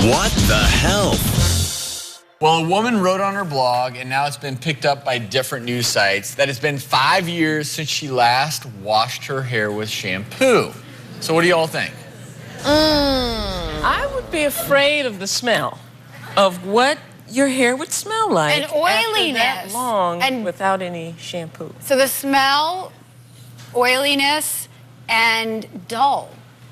What the hell? Well, a woman wrote on her blog, and now it's been picked up by different news sites, that it's been 5 years since she last washed her hair with shampoo. So what do you all think? I would be afraid of the smell of what your hair would smell like and oiliness after that long and without any shampoo. So the smell, oiliness, and dull.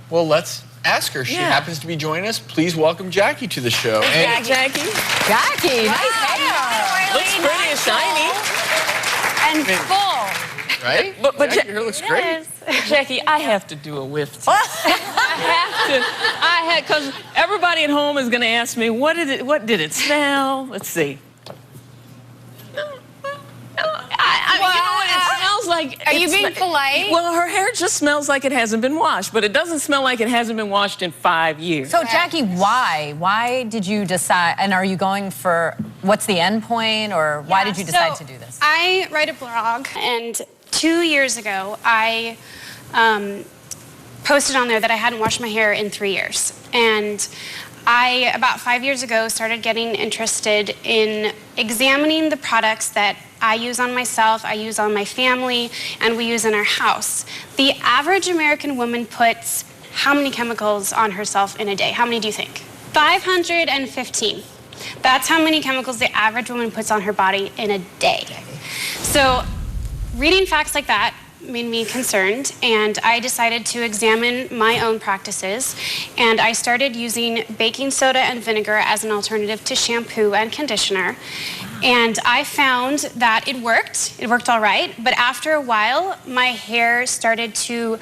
Well, let's ask her. She happens to be joining us. Please welcome Jackie to the show. Hey, Jackie. Jackie, nice hair. Looks pretty and shiny. And full. Right? But Jackie, your hair looks great. Jackie, I have to do a whiff test. I have to. Because everybody at home is going to ask me, what did it smell? Let's see. You know what it smells like? Are you being polite? Well, her hair just smells like it hasn't been washed, but it doesn't smell like it hasn't been washed in 5 years. So, Jackie, why? Why did you decide, and are you going for, what's the end point, or why did you decide to do this? I write a blog, and 2 years ago, I posted on there that I hadn't washed my hair in 3 years. And I, about 5 years ago, started getting interested in examining the products that I use on myself, I use on my family, and we use in our house. The average American woman puts how many chemicals on herself in a day? How many do you think? 515. That's how many chemicals the average woman puts on her body in a day. So reading facts like that made me concerned, and I decided to examine my own practices, and I started using baking soda and vinegar as an alternative to shampoo and conditioner. And I found that it worked all right, but after a while my hair started to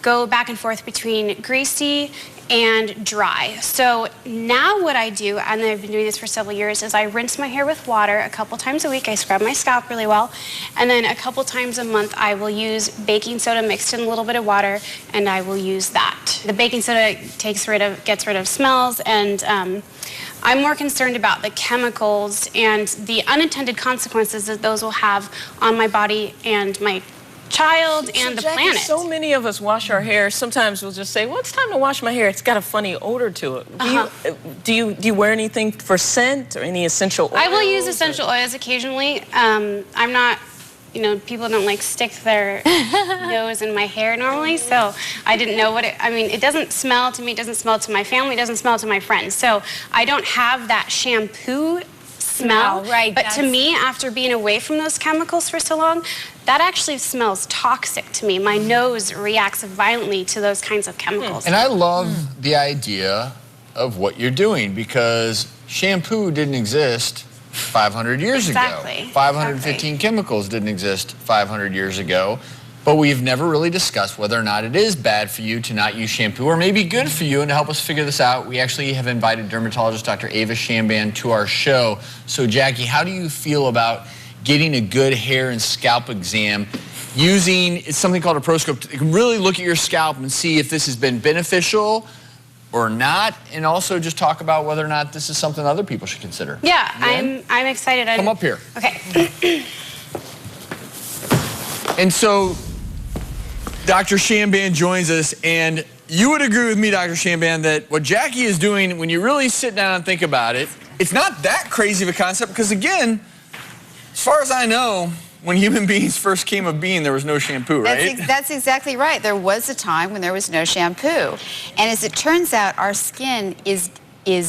go back and forth between greasy and dry. So now what I do, and I've been doing this for several years, is I rinse my hair with water a couple times a week. I scrub my scalp really well, and then a couple times a month I will use baking soda mixed in a little bit of water, and I will use that. The baking soda gets rid of smells, and I'm more concerned about the chemicals and the unintended consequences that those will have on my body and my child and the planet. So many of us wash our hair. Sometimes we'll just say, well, it's time to wash my hair. It's got a funny odor to it. Do you wear anything for scent or any essential oils? I will use essential oils occasionally. I'm not, people don't like stick their nose in my hair normally, so I didn't know what it doesn't smell to me, it doesn't smell to my family, it doesn't smell to my friends. So I don't have that shampoo smell, right? But to me, after being away from those chemicals for so long, that actually smells toxic to me. My nose reacts violently to those kinds of chemicals. And I love the idea of what you're doing, because shampoo didn't exist 500 years ago. 515 chemicals didn't exist 500 years ago. But we've never really discussed whether or not it is bad for you to not use shampoo, or maybe good for you. And to help us figure this out, we actually have invited dermatologist Dr. Ava Shamban to our show. So Jackie, how do you feel about getting a good hair and scalp exam using, it's something called a proscope? You can really look at your scalp and see if this has been beneficial or not, and also just talk about whether or not this is something other people should consider. Yeah, I'm excited. Come up here. Okay. And so Dr. Shamban joins us, and you would agree with me, Dr. Shamban, that what Jackie is doing, when you really sit down and think about it, it's not that crazy of a concept, because again, as far as I know, when human beings first came of being, there was no shampoo, right? That's exactly right. There was a time when there was no shampoo. And as it turns out, our skin is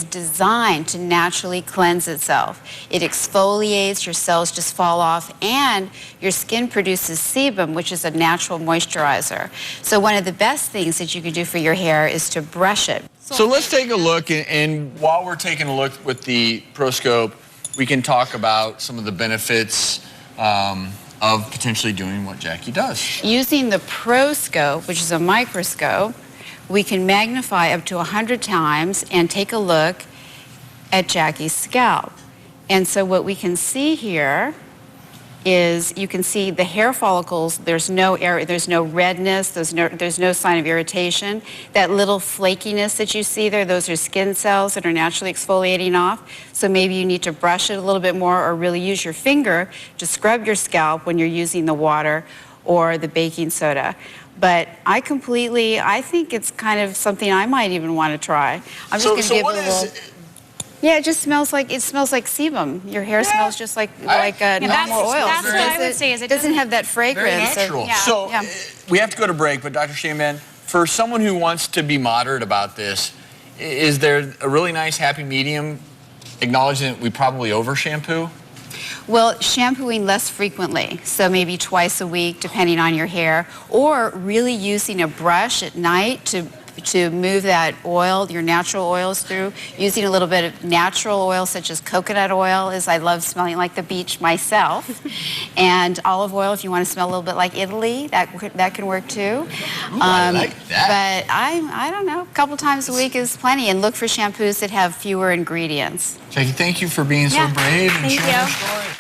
designed to naturally cleanse itself. It exfoliates, your cells just fall off, and your skin produces sebum, which is a natural moisturizer. So one of the best things that you can do for your hair is to brush it. So let's take a look, and while we're taking a look with the proscope, we can talk about some of the benefits of potentially doing what Jackie does. Using the proscope, which is a microscope, we can magnify up to 100 times and take a look at Jackie's scalp. And so what we can see here is you can see the hair follicles. There's no redness, there's no sign of irritation. That little flakiness that you see there, those are skin cells that are naturally exfoliating off. So maybe you need to brush it a little bit more, or really use your finger to scrub your scalp when you're using the water or the baking soda. But I think it's kind of something I might even want to try. I'm just going to give it a little. Yeah, it smells like sebum. Your hair smells just like normal oil. That's what I would say. Is it doesn't have that fragrance. Very natural. So we have to go to break, but Dr. Shamban, for someone who wants to be moderate about this, is there a really nice happy medium, acknowledging that we probably over shampoo? Well, shampooing less frequently, so maybe twice a week, depending on your hair, or really using a brush at night to move that oil, your natural oils through. Using a little bit of natural oil, such as coconut oil, as I love smelling like the beach myself, and olive oil if you want to smell a little bit like Italy, that can work too. Ooh, I like that. But I don't know, a couple times a week is plenty, and look for shampoos that have fewer ingredients. Jackie, thank you for being so brave and sharing your story.